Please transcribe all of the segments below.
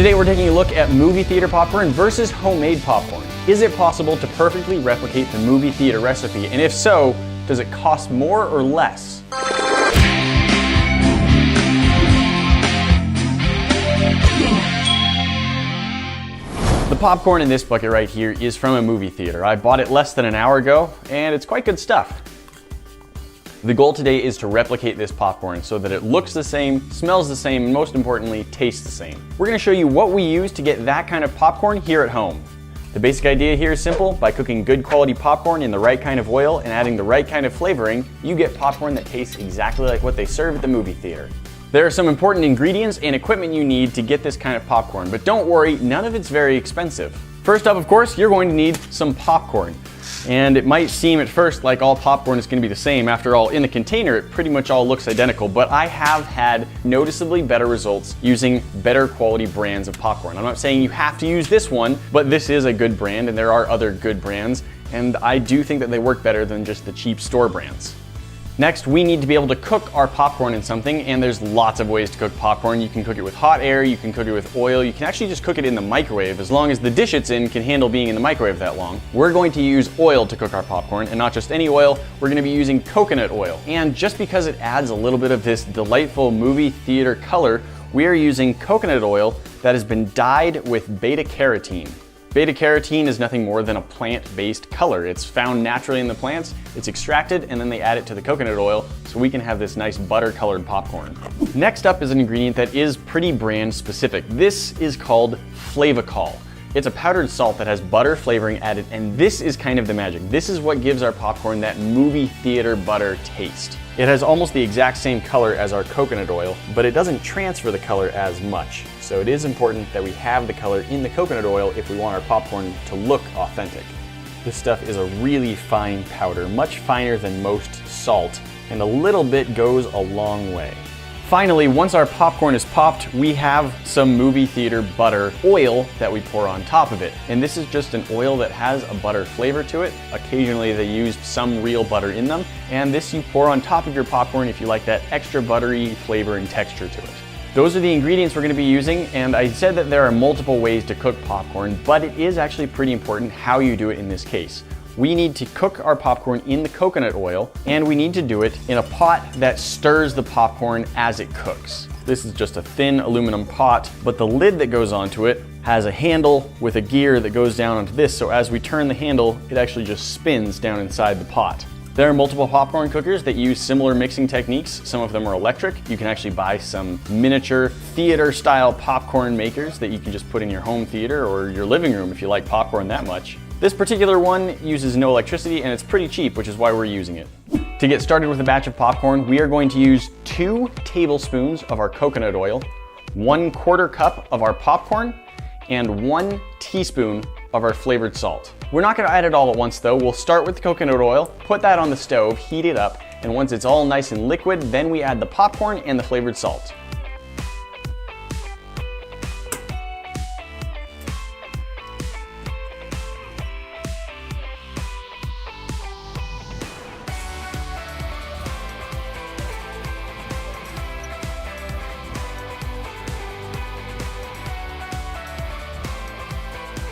Today we're taking a look at movie theater popcorn versus homemade popcorn. Is it possible to perfectly replicate the movie theater recipe? And if so, does it cost more or less? The popcorn in this bucket right here is from a movie theater. I bought it less than an hour ago, and it's quite good stuff. The goal today is to replicate this popcorn so that it looks the same, smells the same, and most importantly, tastes the same. We're gonna show you what we use to get that kind of popcorn here at home. The basic idea here is simple. By cooking good quality popcorn in the right kind of oil and adding the right kind of flavoring, you get popcorn that tastes exactly like what they serve at the movie theater. There are some important ingredients and equipment you need to get this kind of popcorn, but don't worry, none of it's very expensive. First up, of course, you're going to need some popcorn. And it might seem at first like all popcorn is going to be the same. After all, in the container, it pretty much all looks identical, but I have had noticeably better results using better quality brands of popcorn. I'm not saying you have to use this one, but this is a good brand and there are other good brands, and I do think that they work better than just the cheap store brands. Next, we need to be able to cook our popcorn in something, and there's lots of ways to cook popcorn. You can cook it with hot air, you can cook it with oil, you can actually just cook it in the microwave as long as the dish it's in can handle being in the microwave that long. We're going to use oil to cook our popcorn, and not just any oil, we're going to be using coconut oil. And just because it adds a little bit of this delightful movie theater color, we are using coconut oil that has been dyed with beta-carotene. Beta-carotene is nothing more than a plant-based color. It's found naturally in the plants, it's extracted, and then they add it to the coconut oil so we can have this nice butter-colored popcorn. Next up is an ingredient that is pretty brand specific. This is called Flavacol. It's a powdered salt that has butter flavoring added, and this is kind of the magic. This is what gives our popcorn that movie theater butter taste. It has almost the exact same color as our coconut oil, but it doesn't transfer the color as much. So it is important that we have the color in the coconut oil if we want our popcorn to look authentic. This stuff is a really fine powder, much finer than most salt, and a little bit goes a long way. Finally, once our popcorn is popped, we have some movie theater butter oil that we pour on top of it. And this is just an oil that has a butter flavor to it. Occasionally they use some real butter in them. And this you pour on top of your popcorn if you like that extra buttery flavor and texture to it. Those are the ingredients we're going to be using, and I said that there are multiple ways to cook popcorn, but it is actually pretty important how you do it in this case. We need to cook our popcorn in the coconut oil, and we need to do it in a pot that stirs the popcorn as it cooks. This is just a thin aluminum pot, but the lid that goes onto it has a handle with a gear that goes down onto this, so as we turn the handle, it actually just spins down inside the pot. There are multiple popcorn cookers that use similar mixing techniques. Some of them are electric. You can actually buy some miniature theater-style popcorn makers that you can just put in your home theater or your living room if you like popcorn that much. This particular one uses no electricity and it's pretty cheap, which is why we're using it. To get started with a batch of popcorn, we are going to use 2 tablespoons of our coconut oil, 1/4 cup of our popcorn, and 1 teaspoon of our flavored salt. We're not going to add it all at once though. We'll start with the coconut oil, put that on the stove, heat it up, and once it's all nice and liquid, then we add the popcorn and the flavored salt.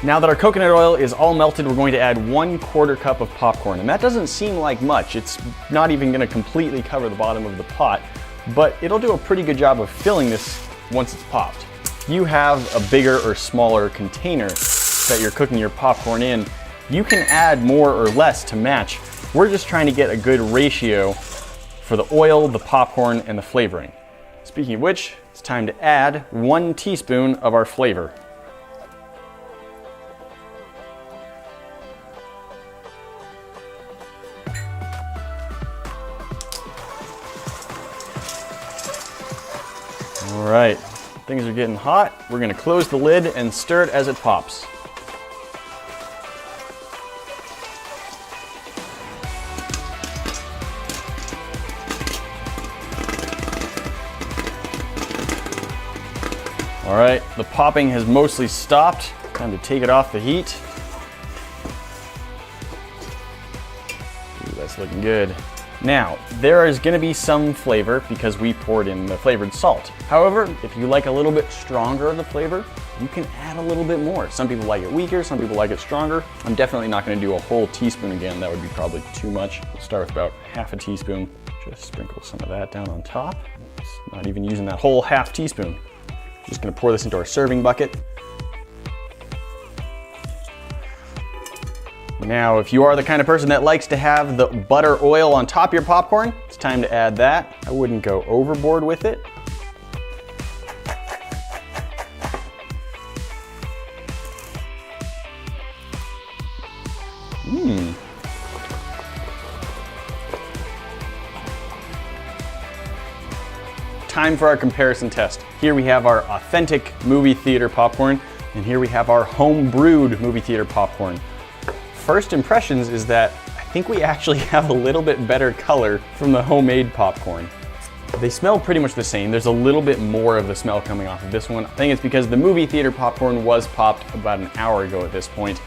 Now that our coconut oil is all melted, we're going to add 1/4 cup of popcorn. And that doesn't seem like much. It's not even going to completely cover the bottom of the pot, but it'll do a pretty good job of filling this once it's popped. If you have a bigger or smaller container that you're cooking your popcorn in, you can add more or less to match. We're just trying to get a good ratio for the oil, the popcorn, and the flavoring. Speaking of which, it's time to add 1 teaspoon of our flavor. All right, things are getting hot. We're going to close the lid and stir it as it pops. All right, the popping has mostly stopped. Time to take it off the heat. Ooh, that's looking good. Now, there is going to be some flavor because we poured in the flavored salt. However, if you like a little bit stronger of the flavor, you can add a little bit more. Some people like it weaker, some people like it stronger. I'm definitely not gonna do a whole teaspoon again. That would be probably too much. We'll start with about half a teaspoon. Just sprinkle some of that down on top. Not even using that whole half teaspoon. Just gonna pour this into our serving bucket. Now, if you are the kind of person that likes to have the butter oil on top of your popcorn, it's time to add that. I wouldn't go overboard with it. Time for our comparison test. Here we have our authentic movie theater popcorn, and here we have our home brewed movie theater popcorn. First impressions is that I think we actually have a little bit better color from the homemade popcorn. They smell pretty much the same. There's a little bit more of the smell coming off of this one. I think it's because the movie theater popcorn was popped about an hour ago at this point,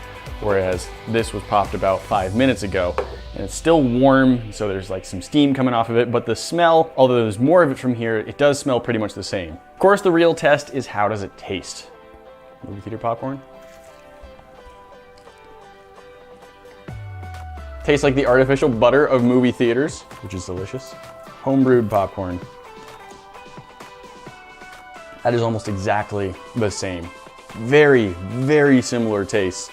whereas this was popped about 5 minutes ago. And it's still warm, so there's like some steam coming off of it, but the smell, although there's more of it from here, it does smell pretty much the same. Of course, the real test is how does it taste? Movie theater popcorn? Tastes like the artificial butter of movie theaters, which is delicious. Homebrewed popcorn. That is almost exactly the same. Very, very similar taste.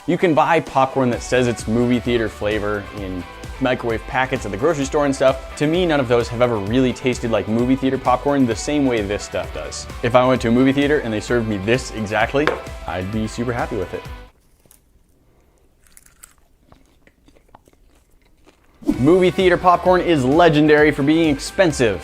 You can buy popcorn that says it's movie theater flavor in microwave packets at the grocery store and stuff. To me, none of those have ever really tasted like movie theater popcorn the same way this stuff does. If I went to a movie theater and they served me this exactly, I'd be super happy with it. Movie theater popcorn is legendary for being expensive.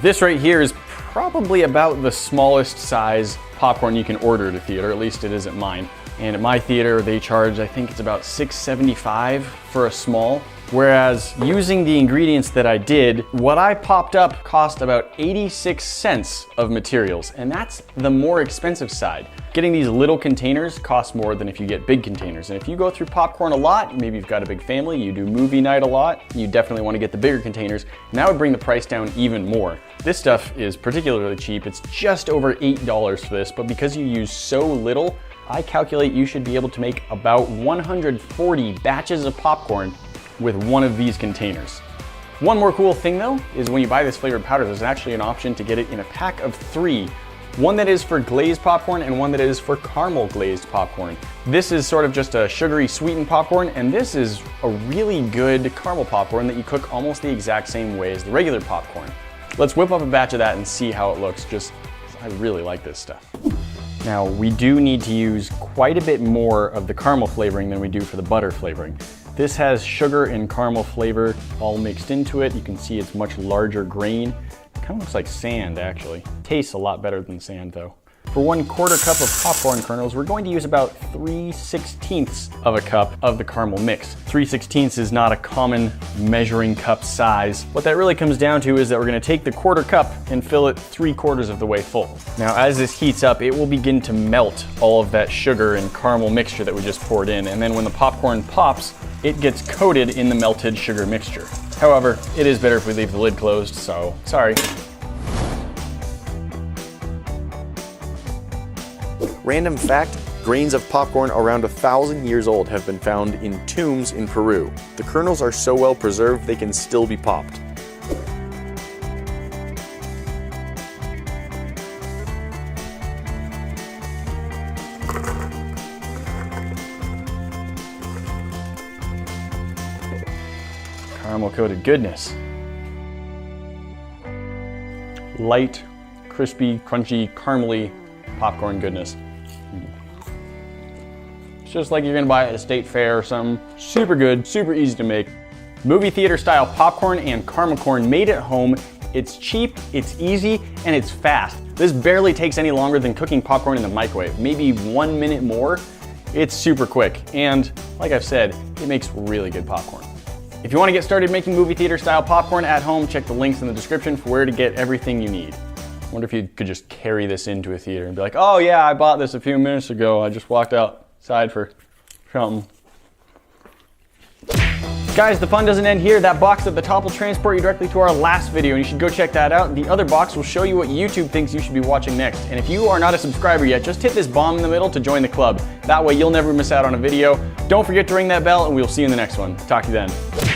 This right here is probably about the smallest size popcorn you can order at a theater, at least it is at mine. And at my theater, they charge, I think it's about $6.75 for a small. Whereas using the ingredients that I did, what I popped up cost about 86 cents of materials, and that's the more expensive side. Getting these little containers costs more than if you get big containers. And if you go through popcorn a lot, maybe you've got a big family, you do movie night a lot, you definitely want to get the bigger containers, and that would bring the price down even more. This stuff is particularly cheap. It's just over $8 for this, but because you use so little, I calculate you should be able to make about 140 batches of popcorn with one of these containers. One more cool thing though, is when you buy this flavored powder, there's actually an option to get it in a pack of 3. One that is for glazed popcorn and one that is for caramel glazed popcorn. This is sort of just a sugary sweetened popcorn, and this is a really good caramel popcorn that you cook almost the exact same way as the regular popcorn. Let's whip up a batch of that and see how it looks. I really like this stuff. Now, we do need to use quite a bit more of the caramel flavoring than we do for the butter flavoring. This has sugar and caramel flavor all mixed into it. You can see it's much larger grain. It kind of looks like sand, actually. Tastes a lot better than sand, though. For 1/4 cup of popcorn kernels, we're going to use about 3/16 of a cup of the caramel mix. 3/16 is not a common measuring cup size. What that really comes down to is that we're going to take the 1/4 cup and fill it 3/4 of the way full. Now, as this heats up, it will begin to melt all of that sugar and caramel mixture that we just poured in, and then when the popcorn pops, it gets coated in the melted sugar mixture. However, it is better if we leave the lid closed, so sorry. Random fact, grains of popcorn around 1,000 years old have been found in tombs in Peru. The kernels are so well preserved they can still be popped. Caramel coated goodness. Light, crispy, crunchy, caramely popcorn goodness. It's just like you're gonna buy at a state fair or something. Super good, super easy to make. Movie theater style popcorn and caramel corn made at home. It's cheap, it's easy, and it's fast. This barely takes any longer than cooking popcorn in the microwave. Maybe 1 minute more. It's super quick, and like I've said, it makes really good popcorn. If you want to get started making movie theater style popcorn at home, check the links in the description for where to get everything you need. I wonder if you could just carry this into a theater and be like, oh yeah, I bought this a few minutes ago. I just walked outside for something. Guys, the fun doesn't end here. That box at the top will transport you directly to our last video, and you should go check that out. The other box will show you what YouTube thinks you should be watching next. And if you are not a subscriber yet, just hit this bomb in the middle to join the club. That way you'll never miss out on a video. Don't forget to ring that bell, and we'll see you in the next one. Talk to you then.